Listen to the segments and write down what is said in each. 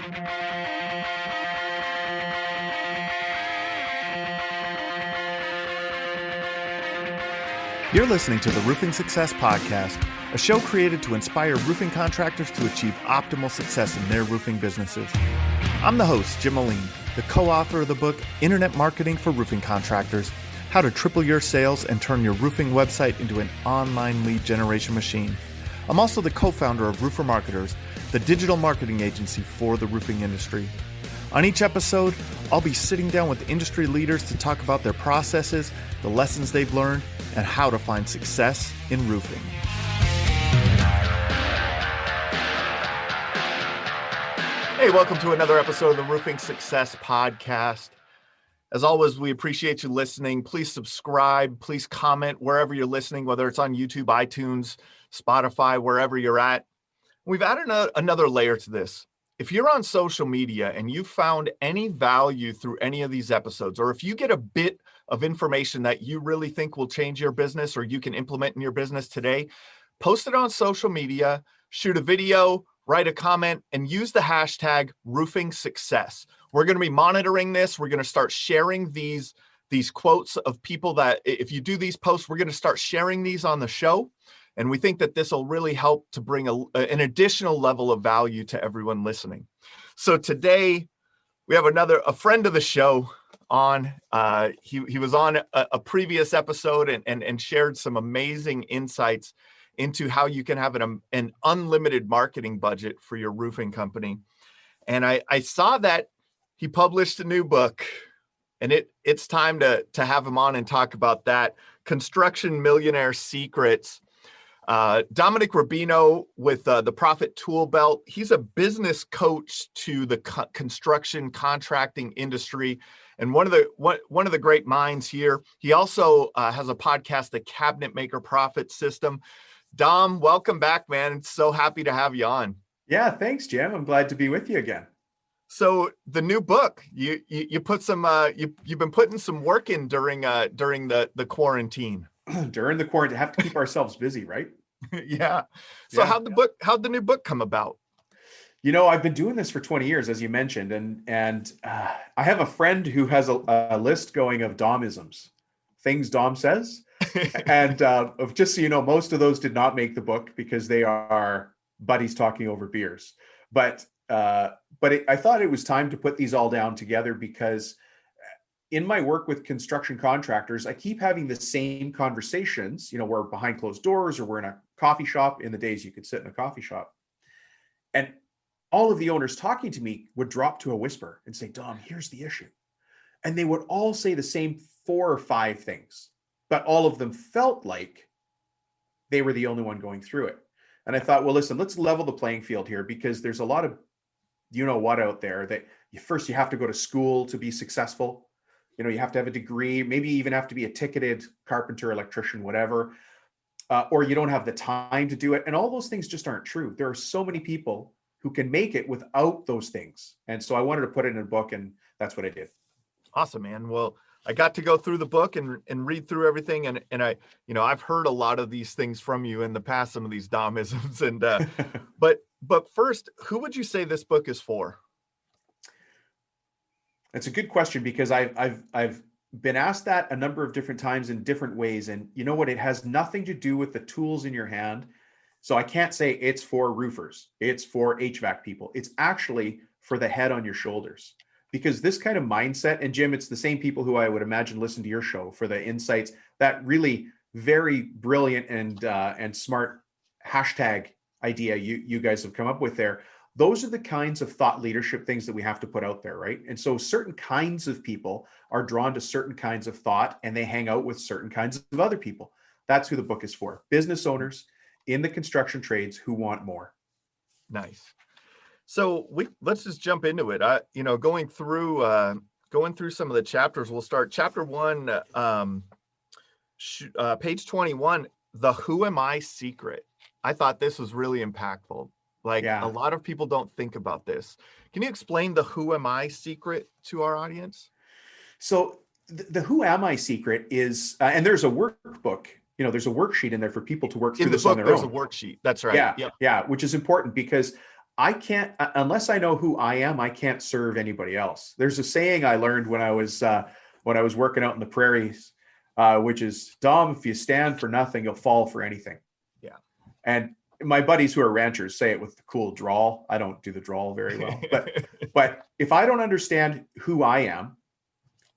You're listening to the Roofing Success Podcast, a show created to inspire roofing contractors to achieve optimal success in their roofing businesses. I'm the host, Jim Moline, the co-author of the book, Internet Marketing for Roofing Contractors, How to Triple Your Sales and Turn Your Roofing Website into an Online Lead Generation Machine. I'm also the co-founder of Roofer Marketers, the digital marketing agency for the roofing industry. On each episode, I'll be sitting down with industry leaders to talk about their processes, the lessons they've learned, and how to find success in roofing. Hey, welcome to another episode of the Roofing Success Podcast. As always, we appreciate you listening. Please subscribe. Please comment wherever you're listening, whether it's on YouTube, iTunes, Spotify, wherever you're at. We've added another layer to this. If you're on social media and you found any value through any of these episodes, or if you get a bit of information that you really think will change your business or you can implement in your business today, post it on social media, shoot a video, write a comment, and use the hashtag roofing success. We're going to be monitoring this. We're going to start sharing these quotes of people that, if you do these posts, we're going to start sharing these on the show. And we think that this will really help to bring an additional level of value to everyone listening. So today we have a friend of the show on. He was on a previous episode and shared some amazing insights into how you can have an unlimited marketing budget for your roofing company. And I saw that he published a new book, and it's time to have him on and talk about that. Construction Millionaire Secrets. Dominic Rubino with the Profit Tool Belt. He's a business coach to the construction contracting industry, and one of the great minds here. He also has a podcast, The Cabinet Maker Profit System. Dom, welcome back, man. So happy to have you on. Yeah, thanks, Jim. I'm glad to be with you again. So the new book, you put some you've been putting some work in during the quarantine. During the quarantine, have to keep ourselves busy, right? Yeah. So yeah. How'd the new book come about? You know, I've been doing this for 20 years, as you mentioned, and I have a friend who has a list going of Domisms, things Dom says, and just so you know, most of those did not make the book because they are buddies talking over beers. But I thought it was time to put these all down together because in my work with construction contractors, I keep having the same conversations. You know, we're behind closed doors or we're in a coffee shop. In the days you could sit in a coffee shop. And all of the owners talking to me would drop to a whisper and say, Dom, here's the issue. And they would all say the same 4 or 5 things, but all of them felt like they were the only one going through it. And I thought, well, listen, let's level the playing field here because there's a lot of, you know what, out there that first you have to go to school to be successful. You know, you have to have a degree, maybe even have to be a ticketed carpenter, electrician, whatever, or you don't have the time to do it. And all those things just aren't true. There are so many people who can make it without those things. And so I wanted to put it in a book, and that's what I did. Awesome, man. Well, I got to go through the book and read through everything. And I, you know, I've heard a lot of these things from you in the past, some of these Domisms. And, but first, who would you say this book is for? It's a good question because I've been asked that a number of different times in different ways. And you know what? It has nothing to do with the tools in your hand. So I can't say it's for roofers. It's for HVAC people. It's actually for the head on your shoulders. Because this kind of mindset, and Jim, it's the same people who I would imagine listen to your show for the insights, that really very brilliant and smart hashtag idea you guys have come up with there. Those are the kinds of thought leadership things that we have to put out there, right? And so certain kinds of people are drawn to certain kinds of thought and they hang out with certain kinds of other people. That's who the book is for. Business owners in the construction trades who want more. Nice. So let's just jump into it. Going through some of the chapters, we'll start chapter 1, page 21, the Who Am I secret. I thought this was really impactful. A lot of people don't think about this. Can you explain the Who Am I secret to our audience? So the Who Am I secret is, and there's a workbook, there's a worksheet in there for people to work through this on their own. There's a worksheet. That's right. Yeah, which is important because I can't, unless I know who I am, I can't serve anybody else. There's a saying I learned when I was working out in the prairies, which is, Dom, if you stand for nothing, you'll fall for anything. Yeah. And my buddies who are ranchers say it with the cool drawl. I don't do the drawl very well, but if I don't understand who I am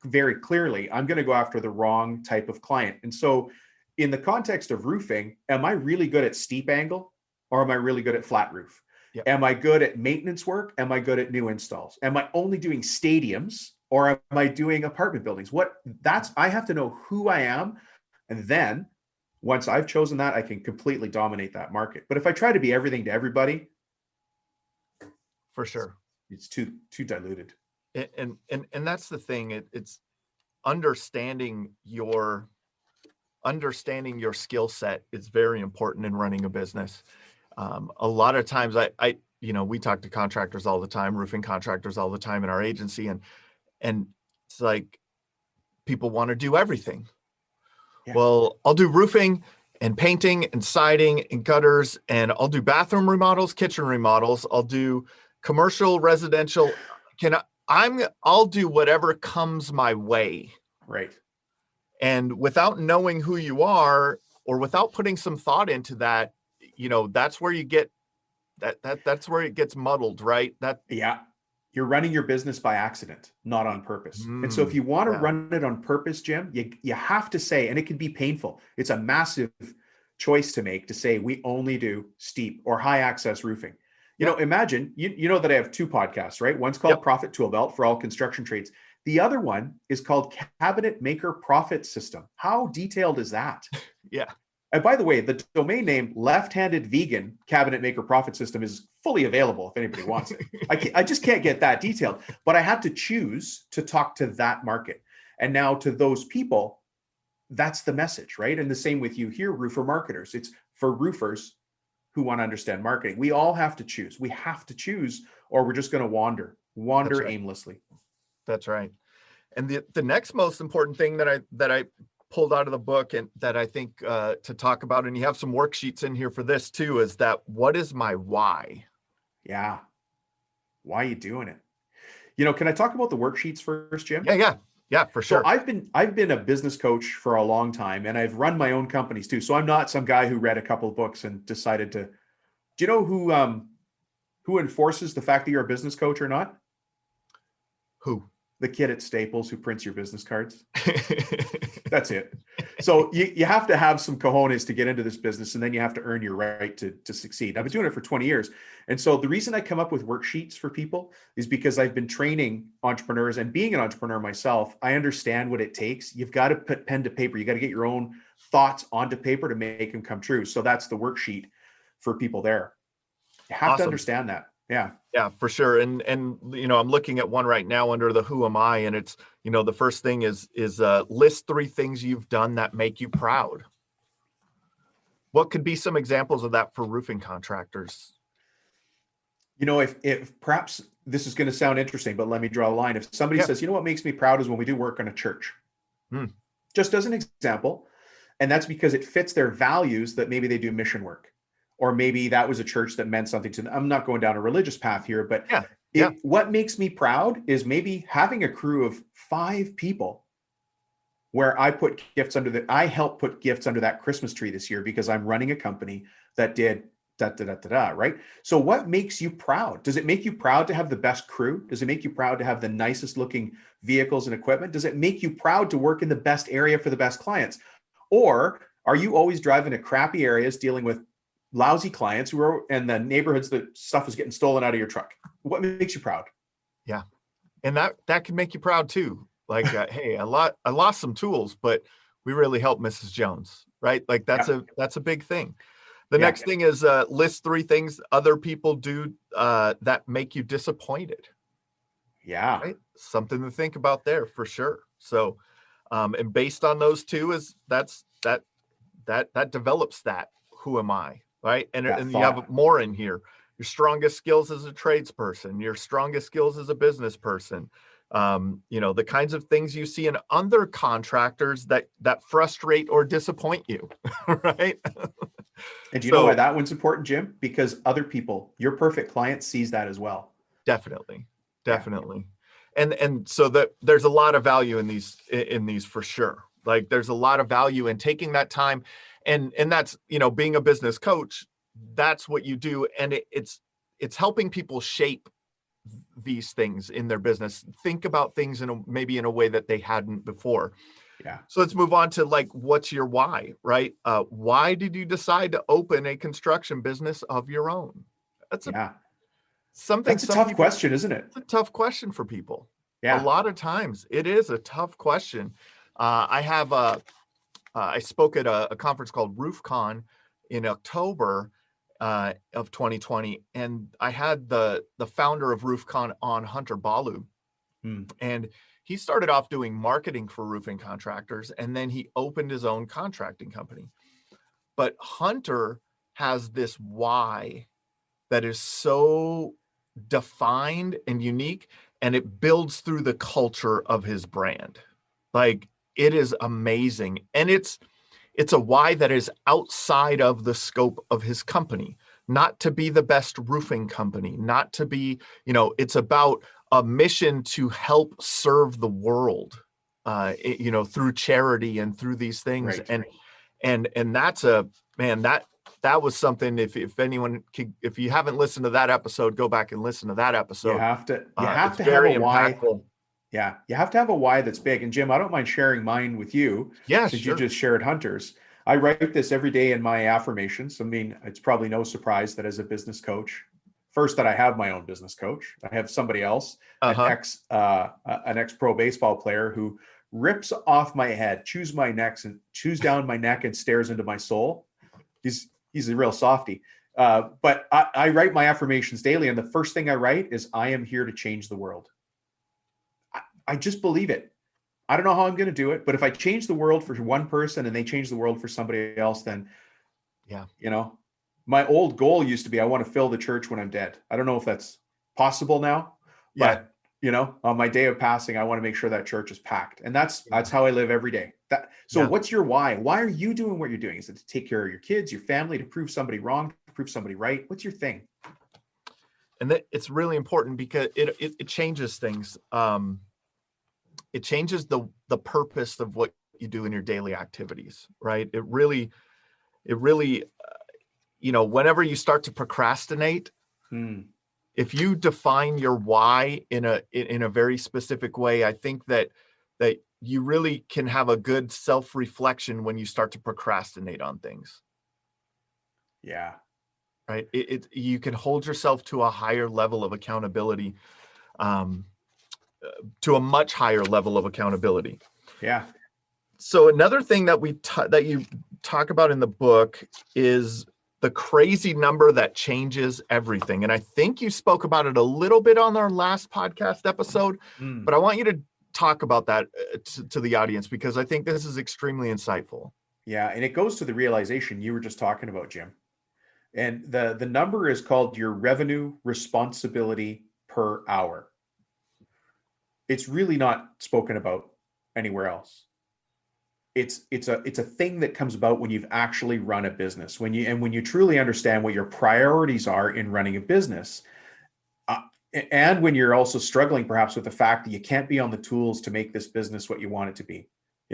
very clearly, I'm going to go after the wrong type of client. And so in the context of roofing, am I really good at steep angle or am I really good at flat roof? Yep. Am I good at maintenance work? Am I good at new installs? Am I only doing stadiums or am I doing apartment buildings? I have to know who I am. And then once I've chosen that, I can completely dominate that market. But if I try to be everything to everybody, for sure, it's too diluted. And that's the thing. It's understanding your skill set is very important in running a business. A lot of times we talk to contractors all the time, roofing contractors all the time in our agency. And it's like, people want to do everything. Yeah. Well, I'll do roofing and painting and siding and gutters, and I'll do bathroom remodels, kitchen remodels. I'll do commercial, residential. I'll do whatever comes my way. Right. And without knowing who you are, or without putting some thought into that, that's where you get that's where it gets muddled, right? Yeah. You're running your business by accident, not on purpose. And so if you want to run it on purpose, Jim, you have to say, and it can be painful. It's a massive choice to make, to say, we only do steep or high access roofing. Imagine, you know that I have two podcasts, right? One's called Profit Tool Belt for all construction trades. The other one is called Cabinet Maker Profit System. How detailed is that? Yeah. And by the way, the domain name Left-Handed Vegan Cabinet Maker Profit System is fully available if anybody wants it. I just can't get that detailed, but I had to choose to talk to that market. And now to those people, that's the message, right? And the same with you here, roofer marketers. It's for roofers who want to understand marketing. We all have to choose. We have to choose, or we're just going to wander right. aimlessly. That's right. And the next most important thing that I pulled out of the book, and that I think to talk about, and you have some worksheets in here for this too, is that, what is my why? Yeah. Why are you doing it? Can I talk about the worksheets first, Jim? Yeah, for sure. So I've been a business coach for a long time, and I've run my own companies too. So I'm not some guy who read a couple of books and decided to. Do you know who enforces the fact that you're a business coach or not? Who? The kid at Staples who prints your business cards. That's it. So you have to have some cojones to get into this business, and then you have to earn your right to succeed. I've been doing it for 20 years. And so the reason I come up with worksheets for people is because I've been training entrepreneurs, and being an entrepreneur myself, I understand what it takes. You've got to put pen to paper. You got to get your own thoughts onto paper to make them come true. So that's the worksheet for people there. You have to understand that. Yeah, for sure. And I'm looking at one right now under the who am I, and it's, the first thing is list 3 things you've done that make you proud. What could be some examples of that for roofing contractors? If perhaps this is going to sound interesting, but let me draw a line. If somebody says, what makes me proud is when we do work on a church, just as an example, and that's because it fits their values, that maybe they do mission work. Or maybe that was a church that meant something to them. I'm not going down a religious path here, but what makes me proud is maybe having a crew of 5 people where I put gifts I helped put gifts under that Christmas tree this year because I'm running a company that did right? So what makes you proud? Does it make you proud to have the best crew? Does it make you proud to have the nicest looking vehicles and equipment? Does it make you proud to work in the best area for the best clients? Or are you always driving to crappy areas dealing with lousy clients who are in the neighborhoods that stuff is getting stolen out of your truck? What makes you proud? Yeah. And that can make you proud too. Like, hey, I lost some tools, but we really helped Mrs. Jones, right? Like that's a big thing. The next thing is list 3 things other people do that make you disappointed. Yeah. Right? Something to think about there for sure. So, and based on those 2 is that develops that who am I? Right. And you have more in here. Your strongest skills as a tradesperson, your strongest skills as a business person, The kinds of things you see in other contractors that frustrate or disappoint you, right? And do you know why that one's important, Jim? Because other people, your perfect client, sees that as well. Definitely. Yeah. And so that there's a lot of value in these for sure. Like there's a lot of value in taking that time, and that's, being a business coach, that's what you do. And it's helping people shape these things in their business, think about things maybe in a way that they hadn't before. Yeah. So let's move on to like, what's your why, right? Why did you decide to open a construction business of your own? That's a tough question, isn't it? It's a tough question for people. Yeah. A lot of times it is a tough question. I spoke at a conference called RoofCon in October of 2020, and I had the founder of RoofCon on, Hunter Balu, and he started off doing marketing for roofing contractors, and then he opened his own contracting company. But Hunter has this why that is so defined and unique, and it builds through the culture of his brand. Like, it is amazing. And it's a why that is outside of the scope of his company, not to be the best roofing company, not to be, it's about a mission to help serve the world, through charity and through these things. Right. And that's that was something, if anyone could, if you haven't listened to that episode, go back and listen to that episode. You have to have a why. Yeah. You have to have a why that's big. And Jim, I don't mind sharing mine with you. Yeah, since sure. You just shared Hunter's. I write this every day in my affirmations. I mean, it's probably no surprise that as a business coach, first that I have my own business coach. I have somebody else, an ex-pro baseball player who rips off my head, chews down my neck and stares into my soul. He's a real softie. But I write my affirmations daily. And the first thing I write is, I am here to change the world. I just believe it. I don't know how I'm going to do it, but if I change the world for one person and they change the world for somebody else, then, my old goal used to be, I want to fill the church when I'm dead. I don't know if that's possible now, but on my day of passing, I want to make sure that church is packed. And that's how I live every day. What's your why? Why are you doing what you're doing? Is it to take care of your kids, your family, to prove somebody wrong, to prove somebody right? What's your thing? And that it's really important because it changes things. It changes the purpose of what you do in your daily activities, right? It really, whenever you start to procrastinate, if you define your why in a very specific way, I think that you really can have a good self-reflection when you start to procrastinate on things. Yeah. Right. You can hold yourself to a higher level of accountability, to a much higher level of accountability. Yeah. So another thing that that you talk about in the book is the crazy number that changes everything. And I think you spoke about it a little bit on our last podcast episode, but I want you to talk about that to the audience, because I think this is extremely insightful. Yeah. And it goes to the realization you were just talking about, Jim. And the number is called your revenue responsibility per hour. It's really not spoken about anywhere else. It's a thing that comes about when you've actually run a business, when you truly understand what your priorities are in running a business, and when you're also struggling perhaps with the fact that you can't be on the tools to make this business what you want it to be.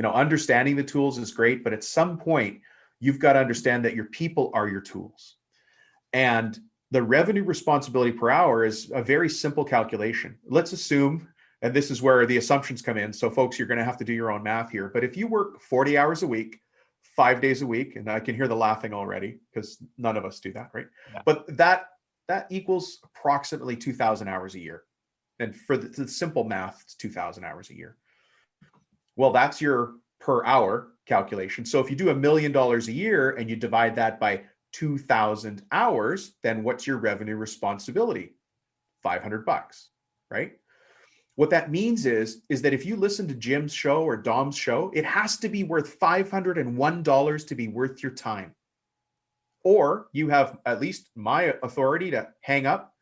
Understanding the tools is great, but at some point you've got to understand that your people are your tools. And the revenue responsibility per hour is a very simple calculation. Let's assume, and this is where the assumptions come in. So folks, you're going to have to do your own math here. But if you work 40 hours a week, 5 days a week, and I can hear the laughing already because none of us do that, right? Yeah. But that equals approximately 2,000 hours a year. And for the simple math, it's 2,000 hours a year. Well, that's your per hour calculation. So if you do $1 million a year and you divide that by 2,000 hours, then what's your revenue responsibility? $500, right? What that means is that if you listen to Jim's show or Dom's show, it has to be worth $501 to be worth your time. Or you have at least my authority to hang up,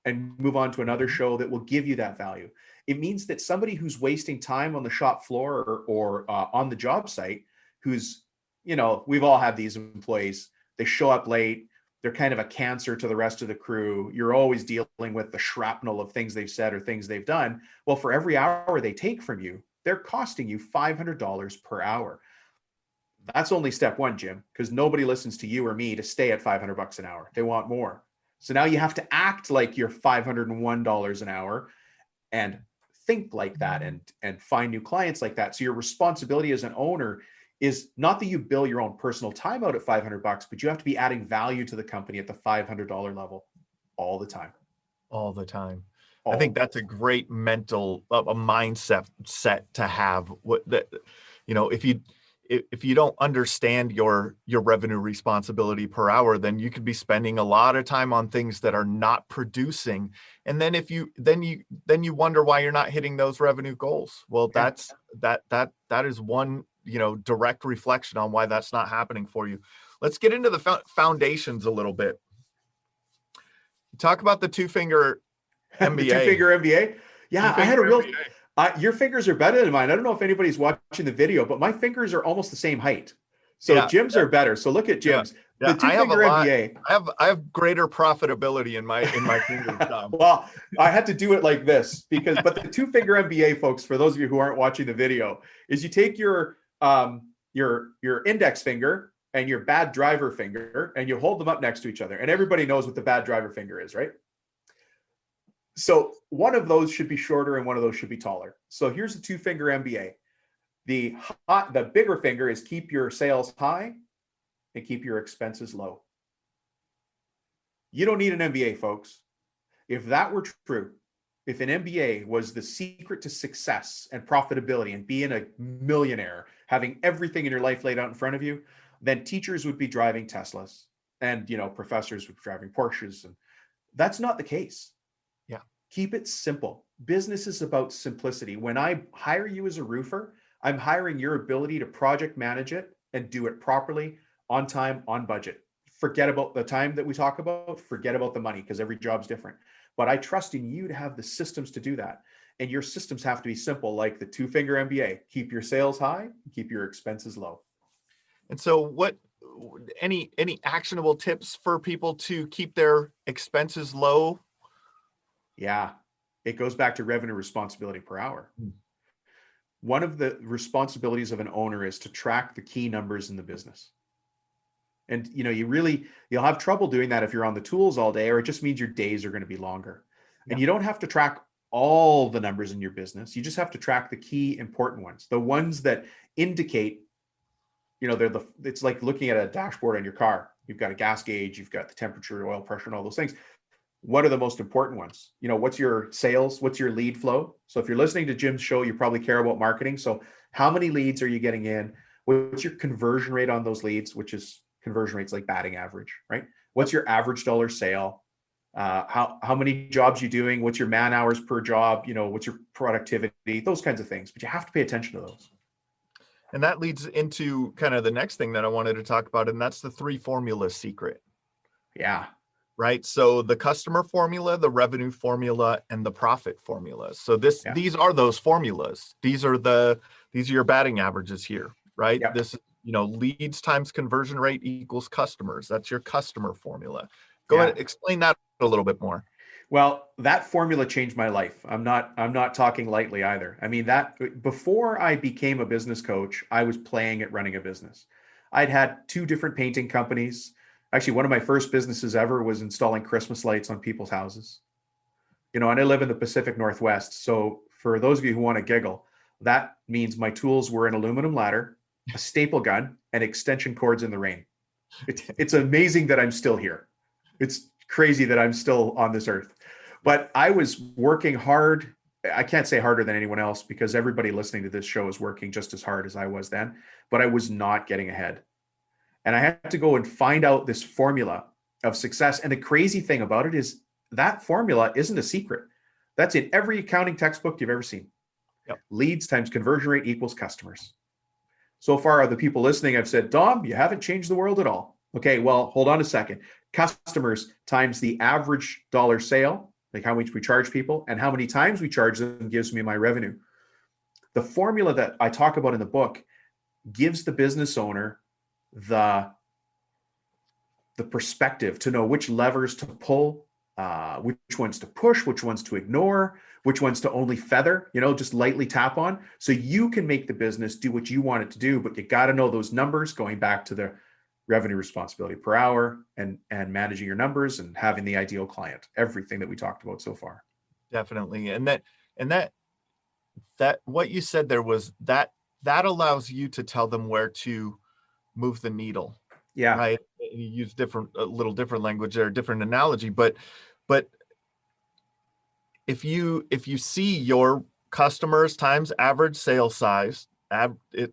and move on to another show that will give you that value. It means that somebody who's wasting time on the shop floor or on the job site, who's, we've all had these employees, they show up late, they're kind of a cancer to the rest of the crew. You're always dealing with the shrapnel of things they've said or things they've done. Well, for every hour they take from you, they're costing you $500 per hour. That's only step one, Jim, because nobody listens to you or me to stay at $500 an hour. They want more. So now you have to act like you're $501 an hour and think like that and find new clients like that. So your responsibility as an owner is not that you bill your own personal time out at $500, but you have to be adding value to the company at the $500 level all the time. All the time. I think that's a great mental a mindset to have. If you don't understand your revenue responsibility per hour, then you could be spending a lot of time on things that are not producing. And then then you wonder why you're not hitting those revenue goals. Well, that is one, direct reflection on why that's not happening for you. Let's get into the foundations a little bit. Talk about the two-finger MBA. The two-finger MBA. Yeah, I had a real. Your fingers are better than mine. I don't know if anybody's watching the video, but my fingers are almost the same height. So Jim's are better. So look at Jim's. Yeah. The two-finger MBA. I have greater profitability in my fingers. Well, I had to do it like this but the two-finger MBA, folks, for those of you who aren't watching the video, is you take your index finger and your bad driver finger and you hold them up next to each other. And everybody knows what the bad driver finger is, right? So one of those should be shorter and one of those should be taller. So here's the two-finger MBA. The bigger finger is keep your sales high and keep your expenses low. You don't need an MBA, folks. If that were true, if an MBA was the secret to success and profitability and being a millionaire, having everything in your life laid out in front of you, then teachers would be driving Teslas and, professors would be driving Porsches. And that's not the case. Keep it simple. Business is about simplicity. When I hire you as a roofer, I'm hiring your ability to project manage it and do it properly, on time, on budget. Forget about the time that we talk about, forget about the money, because every job's different. But I trust in you to have the systems to do that. And your systems have to be simple, like the two-finger MBA. Keep your sales high, keep your expenses low. And so any actionable tips for people to keep their expenses low? Yeah, it goes back to revenue responsibility per hour. One of the responsibilities of an owner is to track the key numbers in the business. And, you'll have trouble doing that if you're on the tools all day, or it just means your days are going to be longer. And you don't have to track all the numbers in your business. You just have to track the key important ones, the ones that indicate, it's like looking at a dashboard on your car. You've got a gas gauge, you've got the temperature, oil pressure, and all those things. What are the most important ones? What's your sales? What's your lead flow? So if you're listening to Jim's show, you probably care about marketing. So how many leads are you getting in? What's your conversion rate on those leads, which is conversion rates like batting average, right? What's your average dollar sale? How many jobs you doing? What's your man hours per job? What's your productivity? Those kinds of things. But you have to pay attention to those. And that leads into kind of the next thing that I wanted to talk about, and that's the 3 formula secret. Yeah. Right. So the customer formula, the revenue formula, and the profit formula. So these are those formulas. These are your batting averages here, right? Yep. This, leads times conversion rate equals customers. That's your customer formula. Go ahead, explain that a little bit more. Well, that formula changed my life. I'm not talking lightly either. I mean, that before I became a business coach, I was playing at running a business. I'd had 2 different painting companies. Actually, one of my first businesses ever was installing Christmas lights on people's houses. And I live in the Pacific Northwest. So for those of you who want to giggle, that means my tools were an aluminum ladder, a staple gun, and extension cords in the rain. It's amazing that I'm still here. It's crazy that I'm still on this earth. But I was working hard. I can't say harder than anyone else because everybody listening to this show is working just as hard as I was then, but I was not getting ahead. And I had to go and find out this formula of success. And the crazy thing about it is that formula isn't a secret. That's in every accounting textbook you've ever seen. Yep. Leads times conversion rate equals customers. So far, the people listening have said, Dom, you haven't changed the world at all. Okay, well, hold on a second. Customers times the average dollar sale like how much we charge people, and how many times we charge them gives me my revenue. The formula that I talk about in the book gives the business owner the perspective to know which levers to pull, which ones to push, which ones to ignore, which ones to only feather, just lightly tap on, so you can make the business do what you want it to do. But you got to know those numbers, going back to the revenue responsibility per hour, and managing your numbers and having the ideal client, everything that we talked about so far. Definitely. And that what you said there was that allows you to tell them where to move the needle. Yeah. Right. You use a little different language or different analogy, but if you see your customers times average sale size,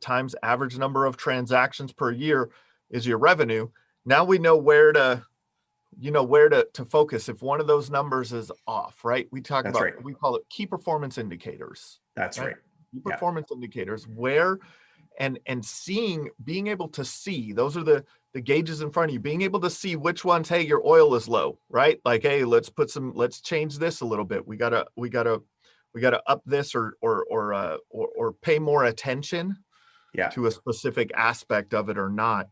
times average number of transactions per year is your revenue. Now we know where to focus if one of those numbers is off, right? We talk about, we call it key performance indicators. That's right. Key performance indicators, where and being able to see, those are the gauges in front of you, being able to see which ones, hey, your oil is low, right? Like, hey, let's change this a little bit. We gotta up this or pay more attention to a specific aspect of it or not.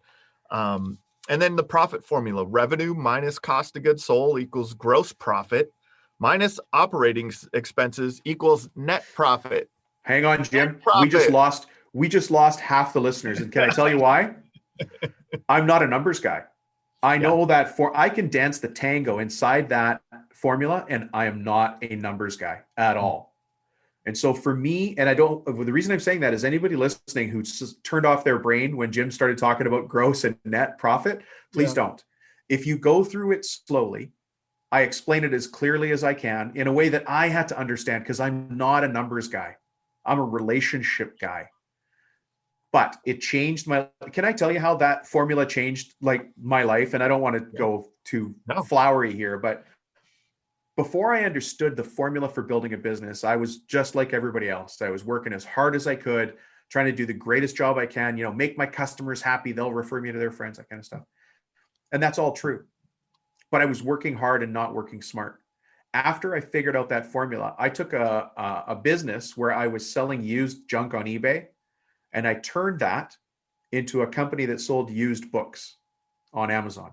And then the profit formula: revenue minus cost of goods sold equals gross profit, minus operating expenses equals net profit. Hang on, Jim. We just lost half the listeners. And can I tell you why? I'm not a numbers guy. I know that I can dance the tango inside that formula, and I am not a numbers guy at all. And so for me, and the reason I'm saying that is anybody listening who turned off their brain when Jim started talking about gross and net profit, please don't. If you go through it slowly, I explain it as clearly as I can in a way that I had to understand, because I'm not a numbers guy. I'm a relationship guy. But it changed can I tell you how that formula changed like my life? And I don't want to go too flowery here, but before I understood the formula for building a business, I was just like everybody else. I was working as hard as I could, trying to do the greatest job I can, make my customers happy. They'll refer me to their friends, that kind of stuff. And that's all true. But I was working hard and not working smart. After I figured out that formula, I took a business where I was selling used junk on eBay, and I turned that into a company that sold used books on Amazon.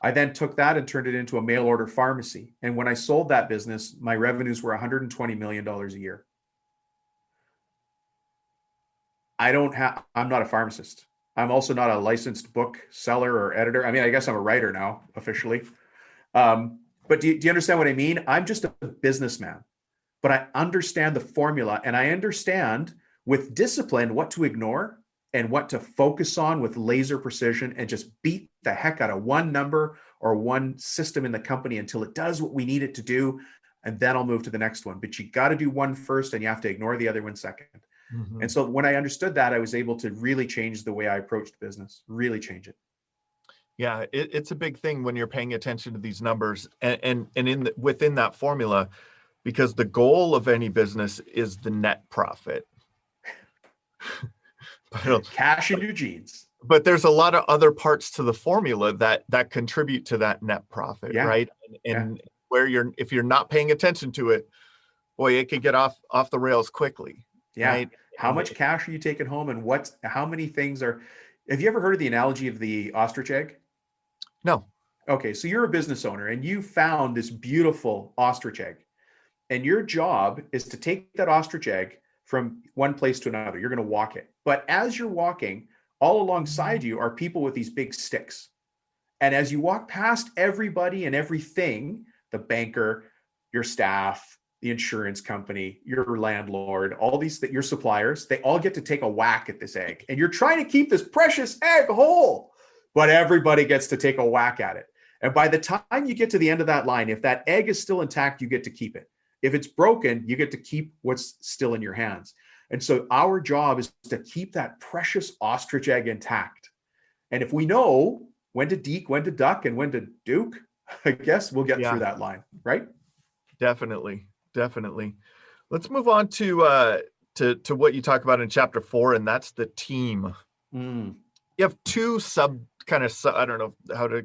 I then took that and turned it into a mail order pharmacy. And when I sold that business, my revenues were $120 million a year. I'm not a pharmacist. I'm also not a licensed book seller or editor. I mean, I guess I'm a writer now, officially. But do you understand what I mean? I'm just a businessman, but I understand the formula, and I understand with discipline what to ignore and what to focus on with laser precision, and just beat the heck out of one number or one system in the company until it does what we need it to do. And then I'll move to the next one. But you got to do one first, and you have to ignore the other one second. Mm-hmm. And so when I understood that, I was able to really change the way I approached business, really change it. Yeah, it's a big thing when you're paying attention to these numbers and within that formula, because the goal of any business is the net profit. Cash in your jeans. But there's a lot of other parts to the formula that contribute to that net profit, right? And where if you're not paying attention to it, boy, it could get off the rails quickly. Yeah. Right? How much cash are you taking home, and how many things are? Have you ever heard of the analogy of the ostrich egg? No. Okay, so you're a business owner and you found this beautiful ostrich egg, and your job is to take that ostrich egg from one place to another. You're going to walk it. But as you're walking, all alongside you are people with these big sticks. And as you walk past everybody and everything, the banker, your staff, the insurance company, your landlord, all these, your suppliers, they all get to take a whack at this egg. And you're trying to keep this precious egg whole, but everybody gets to take a whack at it. And by the time you get to the end of that line, if that egg is still intact, you get to keep it. If it's broken, you get to keep what's still in your hands. And so our job is to keep that precious ostrich egg intact. And if we know when to deke, when to duck, and when to duke, I guess we'll get through that line, right? Definitely. Let's move on to what you talk about in chapter 4, and that's the team. You have two kind of, I don't know how to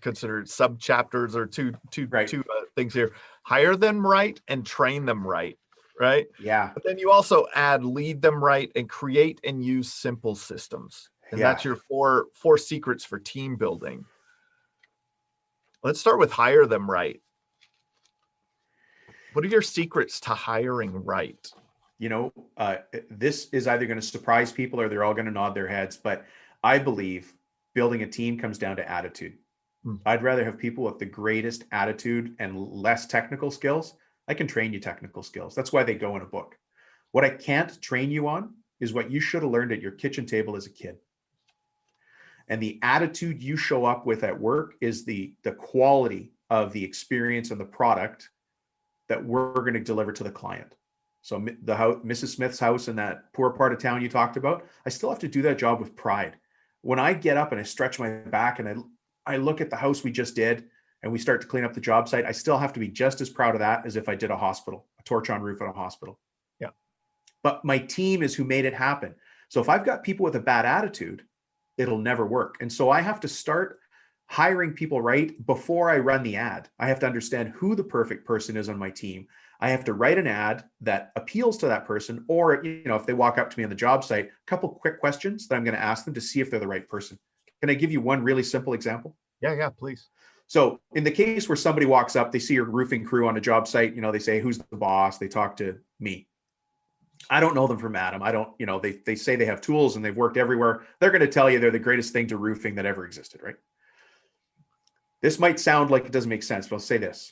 consider it, sub chapters or two things here. Hire them right and train them right. Right. Yeah. But then you also add lead them right and create and use simple systems. And that's your four secrets for team building. Let's start with hire them right. What are your secrets to hiring right? This is either going to surprise people or they're all going to nod their heads. But I believe building a team comes down to attitude. I'd rather have people with the greatest attitude and less technical skills. I can train you technical skills. That's why they go in a book. What I can't train you on is what you should have learned at your kitchen table as a kid. And the attitude you show up with at work is the quality of the experience and the product that we're going to deliver to the client. So the house, Mrs. Smith's house in that poor part of town you talked about, I still have to do that job with pride. When I get up and I stretch my back and I look at the house we just did and we start to clean up the job site, I still have to be just as proud of that as if I did a hospital, a torch on roof at a hospital. Yeah. But my team is who made it happen. So if I've got people with a bad attitude, it'll never work. And so I have to start hiring people right before I run the ad. I have to understand who the perfect person is on my team. I have to write an ad that appeals to that person, or, if they walk up to me on the job site, a couple quick questions that I'm going to ask them to see if they're the right person. Can I give you one really simple example? Yeah, please. So in the case where somebody walks up, they see your roofing crew on a job site, they say, who's the boss? They talk to me. I don't know them from Adam. I don't, they say they have tools and they've worked everywhere. They're going to tell you they're the greatest thing to roofing that ever existed, right? This might sound like it doesn't make sense, but I'll say this.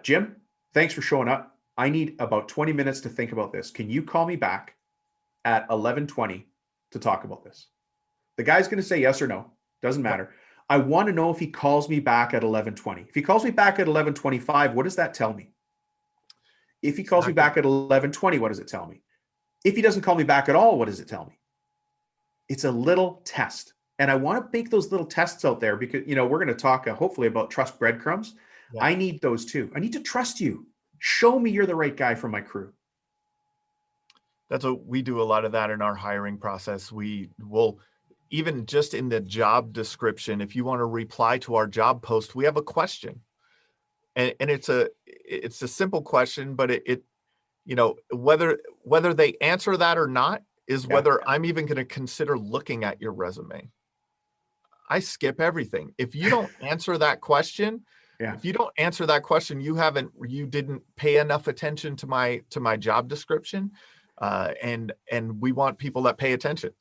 Jim, thanks for showing up. I need about 20 minutes to think about this. Can you call me back at 11:20 to talk about this? The guy's going to say yes or no. Doesn't matter. I want to know if he calls me back at 11:20. If he calls me back at 11:25, what does that tell me? If he calls me back at 11:20, what does it tell me? If he doesn't call me back at all, what does it tell me? It's a little test. And I want to make those little tests out there because, we're going to talk hopefully about trust breadcrumbs. Yeah. I need those too. I need to trust you. Show me you're the right guy for my crew. That's what we do a lot of that in our hiring process. We will, even just in the job description, if you want to reply to our job post, we have a question. And it's a simple question, but it whether they answer that or not is whether I'm even going to consider looking at your resume. I skip everything. If you don't answer that question, you didn't pay enough attention to my job description. And we want people that pay attention.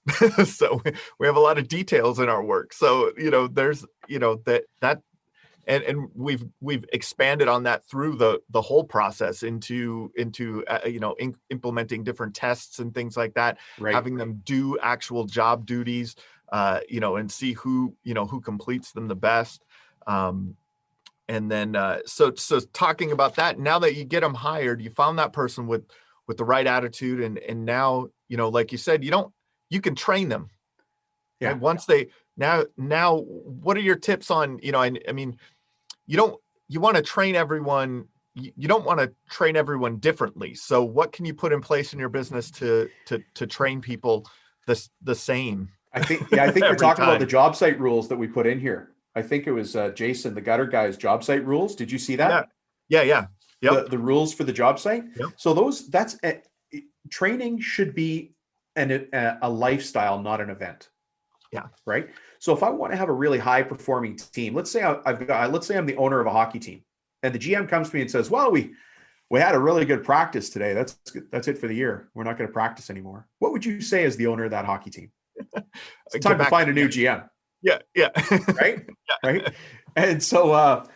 So we have a lot of details in our work. So, there's, that, and we've expanded on that through the whole process into implementing different tests and things like that, having them do actual job duties, and see who completes them the best. And then, so talking about that, now that you get them hired, you found that person with the right attitude. And now, like you said, you can train them. Yeah. And once now, what are your tips on, I mean, you want to train everyone. You don't want to train everyone differently. So what can you put in place in your business to train people the same? I think you're talking about the job site rules that we put in here. I think it was Jason, the gutter guy's job site rules. Did you see that? Yeah. Yep. The rules for the job site. Yep. So training should be a lifestyle, not an event. Yeah. Right. So if I want to have a really high performing team, let's say I'm the owner of a hockey team and the GM comes to me and says, well, we had a really good practice today. That's it for the year. We're not going to practice anymore. What would you say as the owner of that hockey team? It's time to find a new GM. Yeah. Right. Yeah. Right. And so,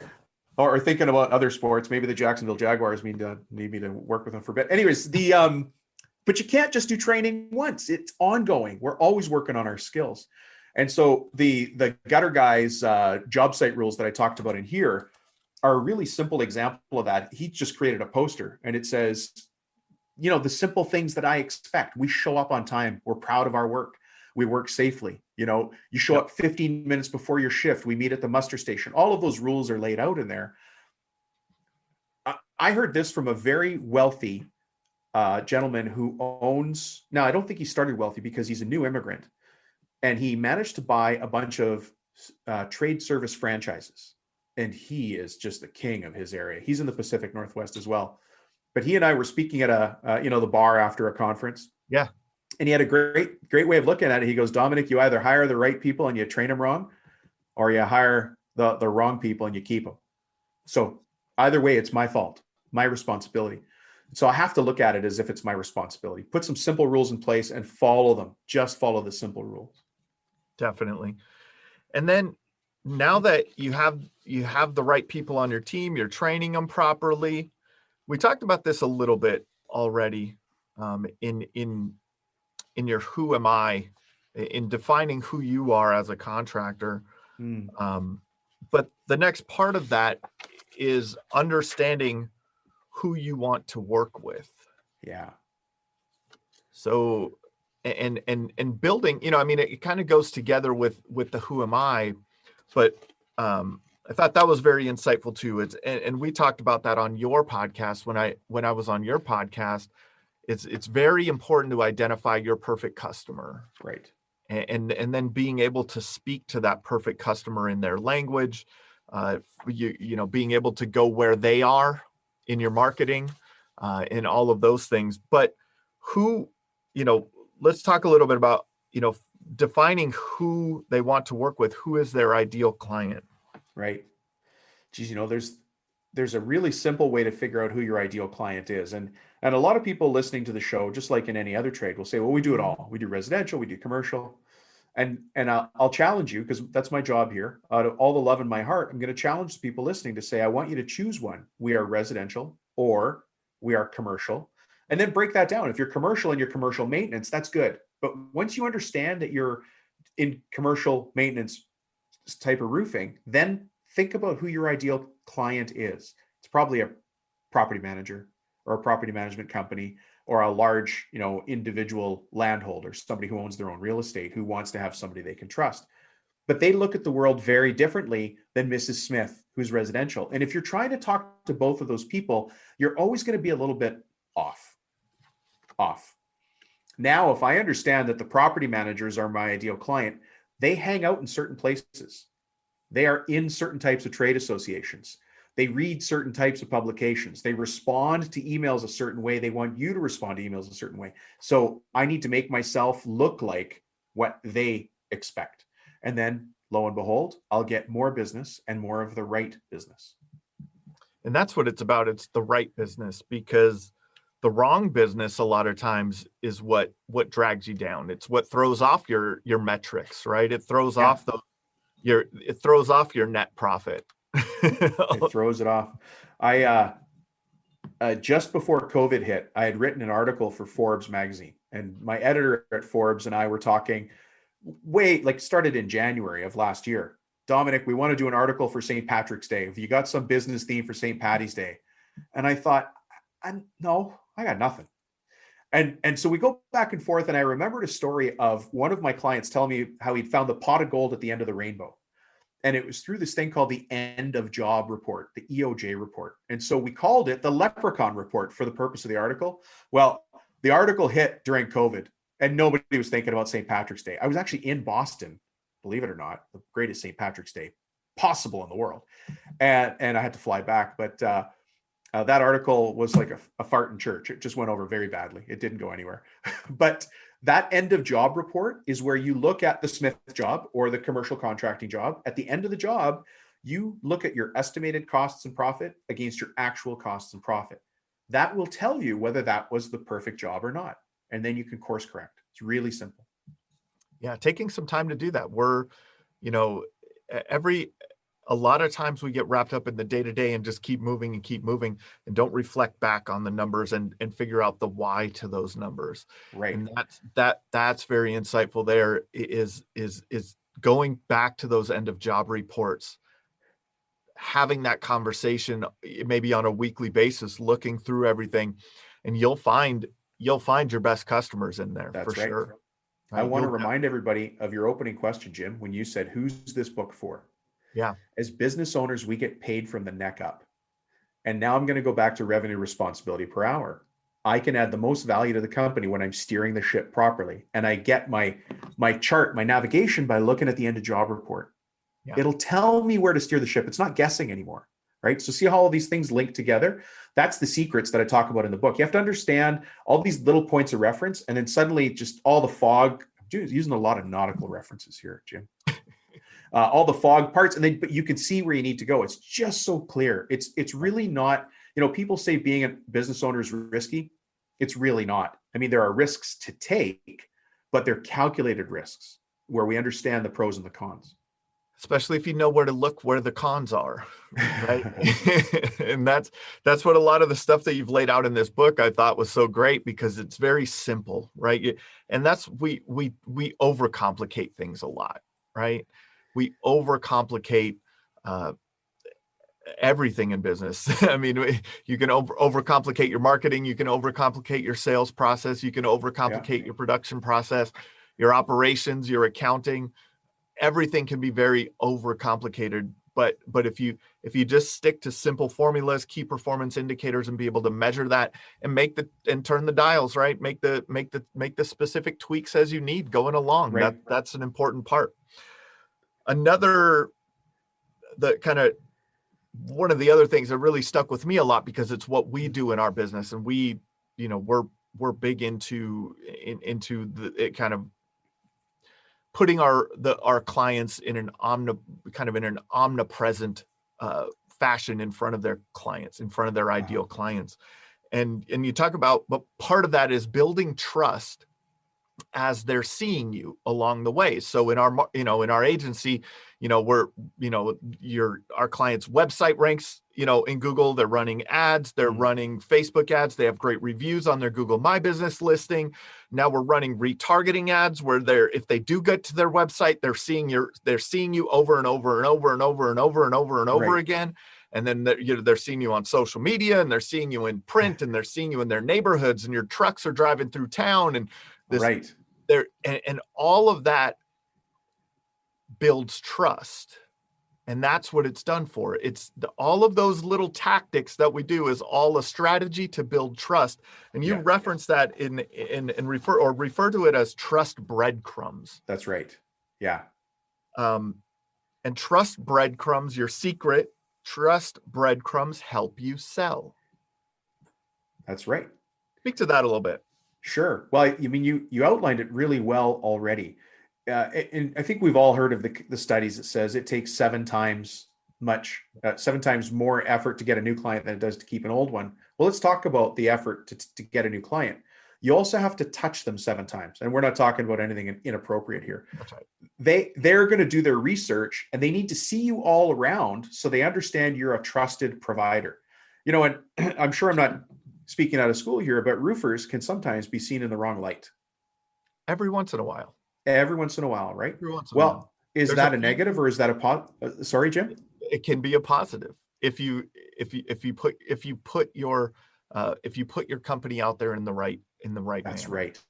or thinking about other sports, maybe the Jacksonville Jaguars need me to work with them for a bit. Anyways, but you can't just do training once. It's ongoing. We're always working on our skills. And so the gutter guys job site rules that I talked about in here are a really simple example of that. He just created a poster and it says, the simple things that I expect. We show up on time. We're proud of our work. We work safely. You show up 15 minutes before your shift. We meet at the muster station. All of those rules are laid out in there. I heard this from a very wealthy gentleman who owns, now I don't think he started wealthy because he's a new immigrant. and he managed to buy a bunch of trade service franchises. And he is just the king of his area. He's in the Pacific Northwest as well. But he and I were speaking at the bar after a conference. Yeah. And he had a great way of looking at it. He goes, Dominic, you either hire the right people and you train them wrong, or you hire the wrong people and you keep them. So either way, it's my fault, my responsibility. So I have to look at it as if it's my responsibility. Put some simple rules in place and follow them. Just follow the simple rules. Definitely. And then now that you have the right people on your team, you're training them properly. We talked about this a little bit already in your who am I, in defining who you are as a contractor. But the next part of that is understanding who you want to work with. Yeah. So, and building, it kind of goes together with the who am I, but I thought that was very insightful too. And we talked about that on your podcast when I was on your podcast. It's very important to identify your perfect customer. Right. And then being able to speak to that perfect customer in their language, being able to go where they are in your marketing, and all of those things. But let's talk a little bit about, defining who they want to work with. Who is their ideal client? Right. Geez, there's a really simple way to figure out who your ideal client is. And a lot of people listening to the show, just like in any other trade, will say, well, we do it all. We do residential, we do commercial. And I'll challenge you, because that's my job here. Out of all the love in my heart, I'm going to challenge people listening to say, I want you to choose one. We are residential or we are commercial. And then break that down. If you're commercial and you're commercial maintenance, that's good. But once you understand that you're in commercial maintenance type of roofing, then think about who your ideal client is. It's probably a property manager or a property management company, or a large, individual landholder, somebody who owns their own real estate, who wants to have somebody they can trust. But they look at the world very differently than Mrs. Smith, who's residential. And if you're trying to talk to both of those people, you're always going to be a little bit off. Now, if I understand that the property managers are my ideal client, they hang out in certain places. They are in certain types of trade associations. They read certain types of publications. They respond to emails a certain way. They want you to respond to emails a certain way. So I need to make myself look like what they expect. And then lo and behold, I'll get more business and more of the right business. And that's what it's about. It's the right business, because the wrong business a lot of times is what drags you down. It's what throws off your metrics, right? It throws off it throws off your net profit. It throws it off. I just before COVID hit, I had written an article for Forbes magazine, and my editor at Forbes and I were talking started in January of last year. Dominic, we want to do an article for St. Patrick's Day. Have you got some business theme for St. Patty's Day? And I thought, no, I got nothing. And so we go back and forth. And I remembered a story of one of my clients telling me how he'd found the pot of gold at the end of the rainbow. And it was through this thing called the end of job report, the EOJ report. And so we called it the leprechaun report for the purpose of the article. Well, the article hit during COVID and nobody was thinking about St. Patrick's Day. I was actually in Boston, believe it or not, the greatest St. Patrick's Day possible in the world. And I had to fly back. But that article was like a fart in church. It just went over very badly. It didn't go anywhere. But that end of job report is where you look at the Smith job or the commercial contracting job. At the end of the job, you look at your estimated costs and profit against your actual costs and profit. That will tell you whether that was the perfect job or not. And then you can course correct. It's really simple. Yeah, taking some time to do that. A lot of times we get wrapped up in the day-to-day and just keep moving and don't reflect back on the numbers and figure out the why to those numbers. Right. And that's very insightful. There is going back to those end of job reports, having that conversation maybe on a weekly basis, looking through everything, and you'll find your best customers in there. That's for right. Sure. I want to remind everybody of your opening question, Jim, when you said, who's this book for? Yeah. As business owners, we get paid from the neck up. And now I'm going to go back to revenue responsibility per hour. I can add the most value to the company when I'm steering the ship properly. And I get my chart, my navigation by looking at the end of job report. Yeah. It'll tell me where to steer the ship. It's not guessing anymore, right? So see how all these things link together? That's the secrets that I talk about in the book. You have to understand all these little points of reference, and then suddenly just all the fog, using a lot of nautical references here, Jim. All the fog parts, and then but you can see where you need to go. It's just so clear. It's really not, people say being a business owner is risky. It's really not. I mean, there are risks to take, but they're calculated risks where we understand the pros and the cons. Especially if you know where to look, where the cons are, right? And that's what a lot of the stuff that you've laid out in this book I thought was so great, because it's very simple, right? And that's we overcomplicate things a lot, right? We overcomplicate everything in business. I mean, you can overcomplicate your marketing, you can overcomplicate your sales process, you can overcomplicate your production process, your operations, your accounting. Everything can be very overcomplicated, but if you just stick to simple formulas, key performance indicators, and be able to measure that and turn the dials, right? Make the specific tweaks as you need going along. Right. That's an important part. One of the other things that really stuck with me a lot, because it's what we do in our business, and we're big into the kind of putting our clients in an omnipresent fashion in front of their clients, in front of their ideal clients. And you talk about, but part of that is building trust as they're seeing you along the way. So in our agency, our client's website ranks, in Google. They're running ads, they're running Facebook ads, they have great reviews on their Google My Business listing. Now we're running retargeting ads where if they do get to their website, they're seeing you over and over and over and over and over and over and over again. And then they're seeing you on social media, and they're seeing you in print, and they're seeing you in their neighborhoods, and your trucks are driving through town, and and all of that builds trust. And that's what it's done for. All of those little tactics that we do is all a strategy to build trust. And you reference that in refer to it as trust breadcrumbs. That's right. Yeah. And trust breadcrumbs, your secret, trust breadcrumbs help you sell. That's right. Speak to that a little bit. Sure. Well, I mean, you outlined it really well already. And I think we've all heard of the studies that says it takes 7 times more effort to get a new client than it does to keep an old one. Well, let's talk about the effort to get a new client. You also have to touch them 7 times. And we're not talking about anything inappropriate here. That's right. They're going to do their research, and they need to see you all around so they understand you're a trusted provider. And I'm sure I'm not speaking out of school here, but roofers can sometimes be seen in the wrong light. Every once in a while. Every once in a while, right? Every once in a while. Is that a negative, or is that sorry, Jim? It can be a positive if you put your company out there in the right That's manner. Right.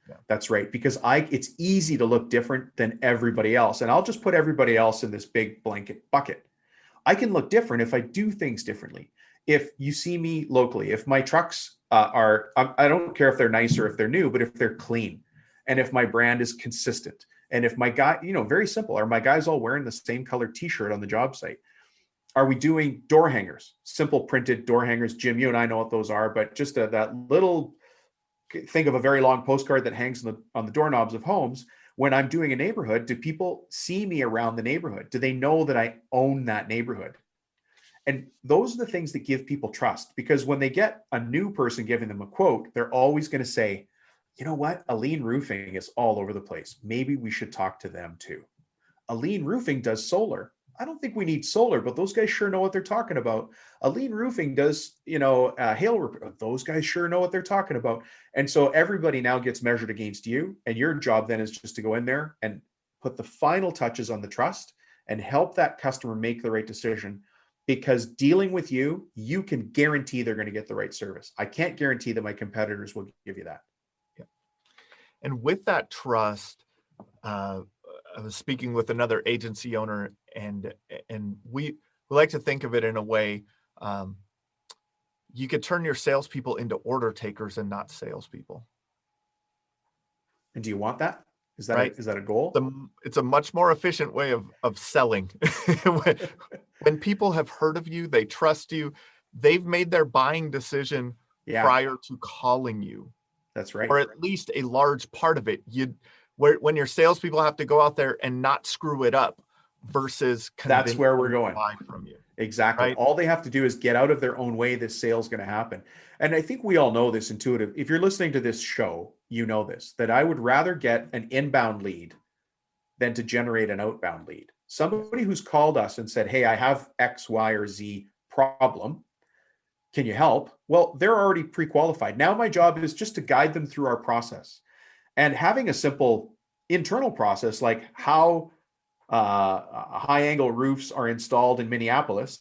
Yeah. That's right. Because it's easy to look different than everybody else. And I'll just put everybody else in this big blanket bucket. I can look different if I do things differently. If you see me locally, if my trucks I don't care if they're nice or if they're new, but if they're clean, and if my brand is consistent, and if my guy, very simple, are my guys all wearing the same color t-shirt on the job site? Are we doing door hangers, simple printed door hangers? Jim, you and I know what those are, but just that little, think of a very long postcard that hangs on the doorknobs of homes. When I'm doing a neighborhood, do people see me around the neighborhood? Do they know that I own that neighborhood? And those are the things that give people trust, because when they get a new person giving them a quote, they're always going to say, you know what? Aline Roofing is all over the place. Maybe we should talk to them too. Aline Roofing does solar. I don't think we need solar, but those guys sure know what they're talking about. Aline Roofing does, hail repair. Those guys sure know what they're talking about. And so everybody now gets measured against you. And your job then is just to go in there and put the final touches on the trust and help that customer make the right decision. Because dealing with you, you can guarantee they're going to get the right service. I can't guarantee that my competitors will give you that. Yeah. And with that trust, I was speaking with another agency owner, and we like to think of it in a way, you could turn your salespeople into order takers and not salespeople. And do you want that? Is that Right? is that a goal? It's a much more efficient way of selling. when people have heard of you, they trust you, they've made their buying decision prior to calling you. That's right. Or at least a large part of it. When your salespeople have to go out there and not screw it up versus that's where we're going. Buy from you. Exactly. Right? All they have to do is get out of their own way. This sale is going to happen. And I think we all know this intuitive. If you're listening to this show, you know this, that I would rather get an inbound lead than to generate an outbound lead. Somebody who's called us and said, hey, I have X, Y, or Z problem. Can you help? Well, they're already pre-qualified. Now my job is just to guide them through our process. And having a simple internal process like how high angle roofs are installed in Minneapolis,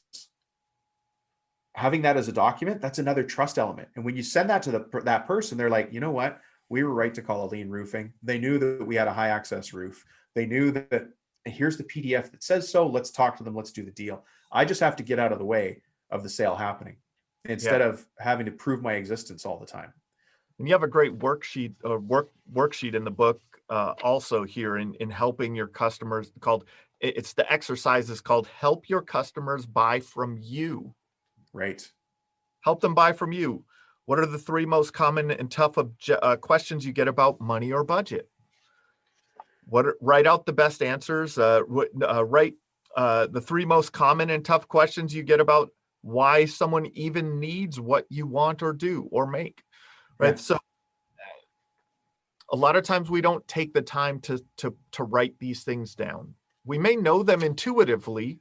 having that as a document, that's another trust element. And when you send that to that person, they're like, you know what? We were right to call Aline Roofing. They knew that we had a high access roof. They knew that here's the PDF that says so. Let's talk to them. Let's do the deal. I just have to get out of the way of the sale happening instead of having to prove my existence all the time. And you have a great worksheet in the book also here in helping your customers it's the exercise is called help your customers buy from you. Right. Help them buy from you. What are the 3 most common and tough questions you get about money or budget? Write out the best answers. Write the 3 most common and tough questions you get about why someone even needs what you want or do or make. Right. Yeah. So a lot of times we don't take the time to write these things down. We may know them intuitively,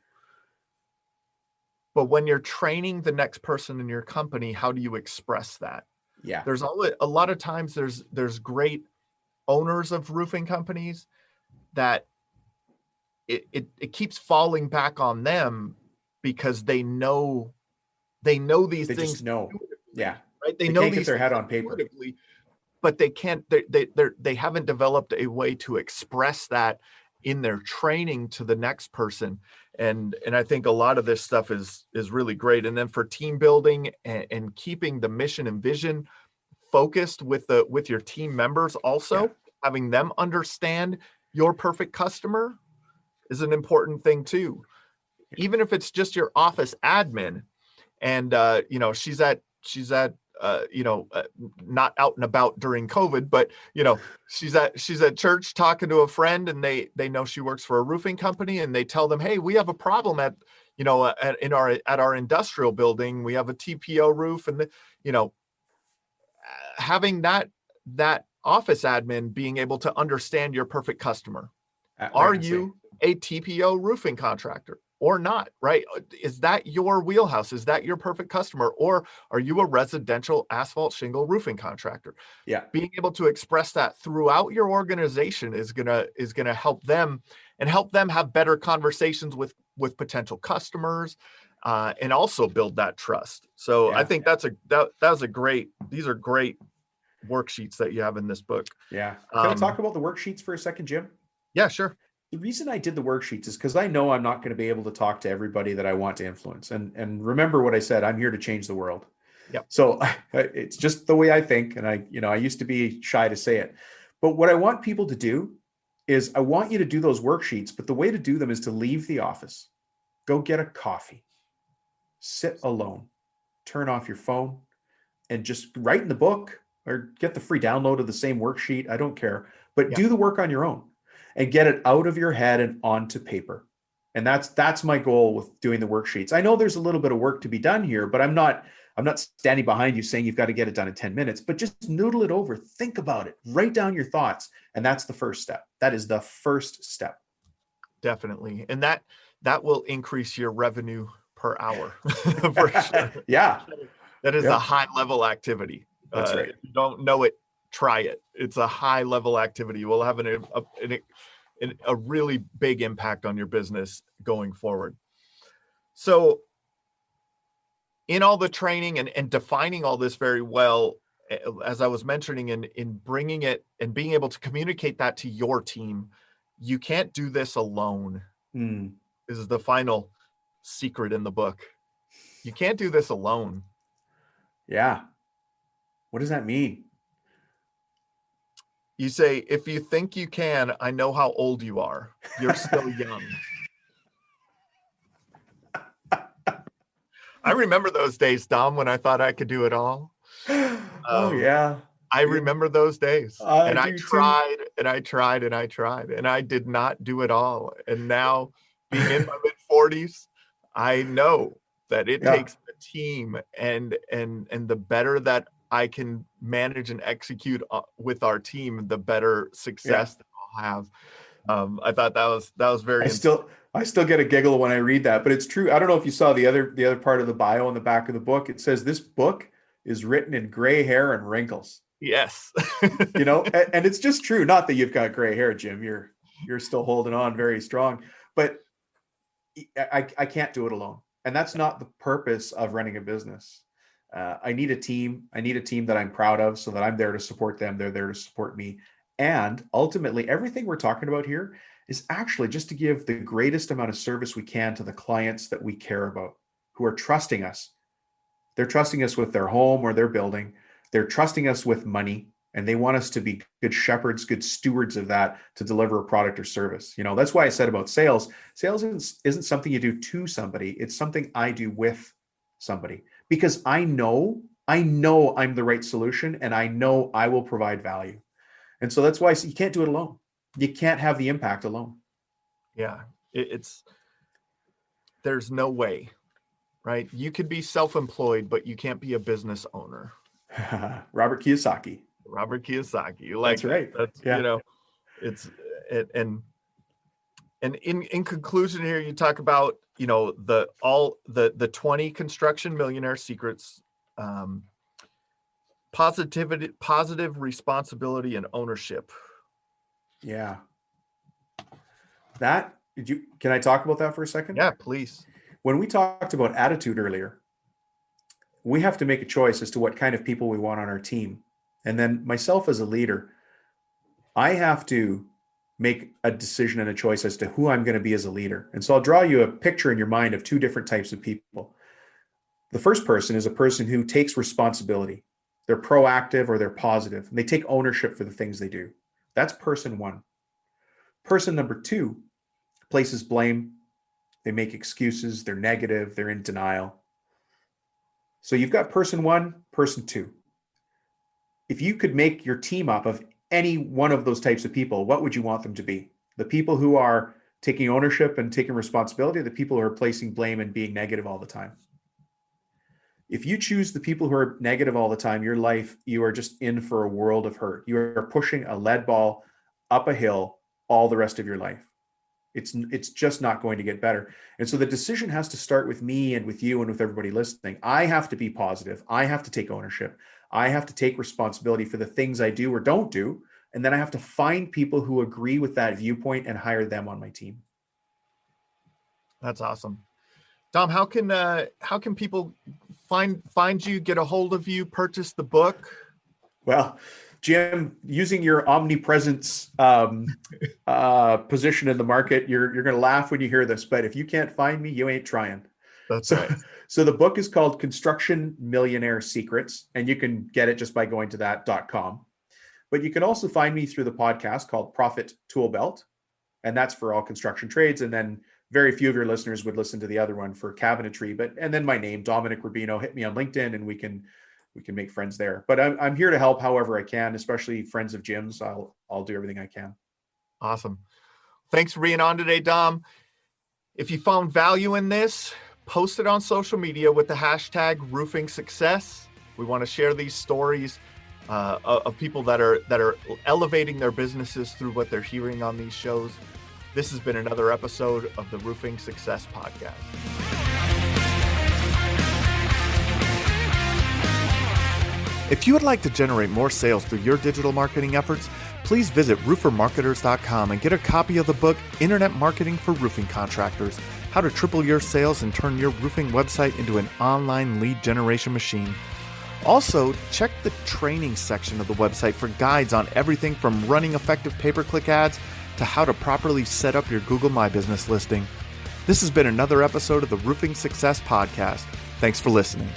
but when you're training the next person in your company, how do you express that? Yeah. There's a lot of times there's great owners of roofing companies that it keeps falling back on them because they know these things. Just know. Yeah. Right. They know can't get their head on paper, but they can't. They haven't developed a way to express that in their training to the next person. And I think a lot of this stuff is really great. And then for team building and keeping the mission and vision focused with your team members, also having them understand your perfect customer is an important thing too. Even if it's just your office admin, and she's at not out and about during COVID, but she's at church talking to a friend, and they know she works for a roofing company, and they tell them, hey, we have a problem at our industrial building. We have a TPO roof, and having that office admin being able to understand your perfect customer. Are you a TPO roofing contractor or not, right? Is that your wheelhouse? Is that your perfect customer? Or are you a residential asphalt shingle roofing contractor? Yeah. Being able to express that throughout your organization is gonna help them have better conversations with potential customers, and also build that trust. So I think these are great worksheets that you have in this book. Yeah. Can I talk about the worksheets for a second, Jim? Yeah, sure. The reason I did the worksheets is because I know I'm not going to be able to talk to everybody that I want to influence. And remember what I said, I'm here to change the world. Yep. So it's just the way I think. And I used to be shy to say it, but what I want people to do is I want you to do those worksheets, but the way to do them is to leave the office, go get a coffee, sit alone, turn off your phone, and just write in the book or get the free download of the same worksheet. I don't care, but do the work on your own. And get it out of your head and onto paper. And that's my goal with doing the worksheets. I know there's a little bit of work to be done here, but I'm not standing behind you saying you've got to get it done in 10 minutes, but just noodle it over, think about it, write down your thoughts. And that's the first step. That is the first step. Definitely. And that will increase your revenue per hour for sure. Yeah. That is a high level activity. That's right. If you don't know it, try it. It's a high level activity. We'll have a really big impact on your business going forward. So in all the training and defining all this very well, as I was mentioning, in bringing it and being able to communicate that to your team, you can't do this alone. This is the final secret in the book. You can't do this alone. Yeah. What does that mean? You say, if you think you can, I know how old you are. You're still young. I remember those days, Dom, when I thought I could do it all. Oh, yeah. I remember those days. I And I do too. tried and I tried and I tried, and I did not do it all. And now, being in my mid-40s, I know that it Yeah. takes a team, and the better that I can manage and execute with our team, the better success that I'll have. I thought that was very. I still get a giggle when I read that, but it's true. I don't know if you saw the other part of the bio on the back of the book. It says this book is written in gray hair and wrinkles. Yes. You know, and it's just true. Not that you've got gray hair, Jim. You're still holding on very strong, but I can't do it alone. And that's not the purpose of running a business. I need a team. I need a team that I'm proud of, so that I'm there to support them. They're there to support me. And ultimately, everything we're talking about here is actually just to give the greatest amount of service we can to the clients that we care about, who are trusting us. They're trusting us with their home or their building. They're trusting us with money, and they want us to be good shepherds, good stewards of that, to deliver a product or service. You know, that's why I said about sales. Sales isn't something you do to somebody. It's something I do with somebody, because I know I'm the right solution, and I know I will provide value. And so that's why you can't do it alone. You can't have the impact alone. Yeah, there's no way, right? You could be self-employed, but you can't be a business owner. Robert Kiyosaki. Like, that's right. That's, yeah. You know, and in conclusion here, you talk about, you know, the 20 construction millionaire secrets, positive responsibility and ownership. Yeah. Can I talk about that for a second? Yeah, please. When we talked about attitude earlier, we have to make a choice as to what kind of people we want on our team. And then myself as a leader, I have to make a decision and a choice as to who I'm going to be as a leader. And so I'll draw you a picture in your mind of two different types of people. The first person is a person who takes responsibility. They're proactive or they're positive. And they take ownership for the things they do. That's person one. Person number two places blame. They make excuses. They're negative. They're in denial. So you've got person one, person two. If you could make your team up of any one of those types of people, what would you want them to be? The people who are taking ownership and taking responsibility, or the people who are placing blame and being negative all the time? If you choose the people who are negative all the time, your life, you are just in for a world of hurt. You are pushing a lead ball up a hill all the rest of your life. It's just not going to get better. And so the decision has to start with me and with you and with everybody listening. I have to be positive. I have to take ownership. I have to take responsibility for the things I do or don't do. And then I have to find people who agree with that viewpoint and hire them on my team. That's awesome. Dom, how can people find you, get a hold of you, purchase the book? Well, Jim, using your omnipresence position in the market, you're going to laugh when you hear this, but if you can't find me, you ain't trying. That's right. So the book is called Construction Millionaire Secrets, and you can get it just by going to that.com. But you can also find me through the podcast called Profit Tool Belt, and that's for all construction trades. And then very few of your listeners would listen to the other one for cabinetry. And then my name, Dominic Rubino. Hit me on LinkedIn, and we can make friends there. But I'm here to help however I can, especially friends of Jim's. I'll do everything I can. Awesome. Thanks for being on today, Dom. If you found value in this, post it on social media with the hashtag roofing success. We want to share these stories of people that are elevating their businesses through what they're hearing on these shows. This has been another episode of the Roofing Success Podcast. If you would like to generate more sales through your digital marketing efforts, please visit roofermarketers.com and get a copy of the book, Internet Marketing for Roofing Contractors, How to Triple Your Sales and Turn Your Roofing Website into an Online Lead Generation Machine. Also, check the training section of the website for guides on everything from running effective pay-per-click ads to how to properly set up your Google My Business listing. This has been another episode of the Roofing Success Podcast. Thanks for listening.